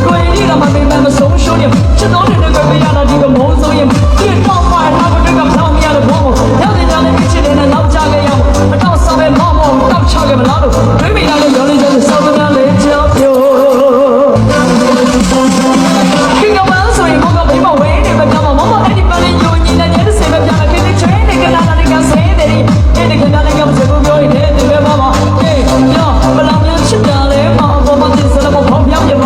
ကိုယ်ကြီးကမမေမဆုံးရှုံးရင်ချစ်တော်တဲ့ကပြရတာဒီကမိုးဆိုရင်ဒီတော့မှနောက်တစ်ခါဆောင်ရတဲ့ဘောရောက်နေကြတဲ့ချစ်တဲ့နောက်ကြခဲ့ရအောင်အတော့ဆောင်ပဲမောင်းမောင်းတောက်ချခဲ့မလားလို့တွေးမိလာတဲ့ရောလေးကျစောကနာလေးကြောက်ပြောဒီကမဆိုရင်ဘောကဘေးမဝဲနေမကြမှာမမအဲ့ဒီပန်းလေးယုံညီနေတဲ့စေမပြတဲ့ခင်ချွေးနေကနာနာကဆဲတဲ့ဒီကနာနာကမစဘူးပြောနေတဲ့ဒီပဲမမအေးရောဘလောင်များချစ်တာလေမဘောမသိစလည်းဘောပြောင်းပြမ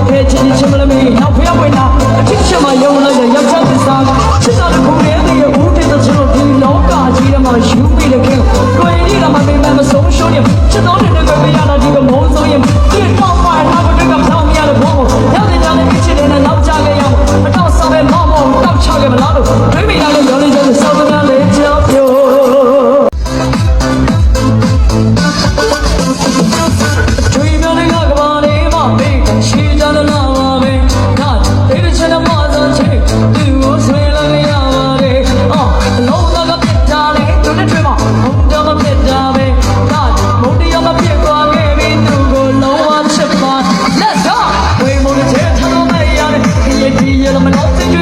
ခဲချစ်ချင်မလို့မင်းနောက်ဖျက်ဝင်တာအချစ်ချင်မှယုံလိုက်တဲ့ရောက်ချစ်စားချစ်တာလည်းခုနေတဲ့ဦးတဲ့ချစ်လို့ဒီလောကကြီးထဲမှာယူပြီးတဲ့ခင်ကိုယ်ကြီးကမမေမဆုံးရှုံးရင်ချစ်တော်တဲ့ကပြရတာဒီကမိုးဆိုရင်ဒီတော့မှနောက်တစ်ခါဆောင်ရတဲ့ဘောရောက်နေကြတဲ့ချစ်တဲ့နောက်ကြခဲ့ရအောင်အတော့ဆောင်ပဲမောင်းမောင်းတောက်ချခဲ့မလားလို့တွေးမိလာတဲ့ရောလေးကျစောကနာလေးကြောက်ပြောကျွေးမြော်တဲ့ကဘာလေးမမေးရှိကြတဲ့လာပါပဲဒါတေးချင်တဲ့မသာချစ်သူကိုဆွေးလာရပါတယ်အော်လုံးသားကပြစ်တာလေသူနဲ့တွေ့မှာဘုံတော်မပြစ်တာပဲဒါမုန်တရားမပြစ်သွားခဲ့ပြီးသူကိုလုံးဝချစ်ပါ Let's go ဝေမုန်တဲ့ထားတော့မရတဲ့ဒီရမလို့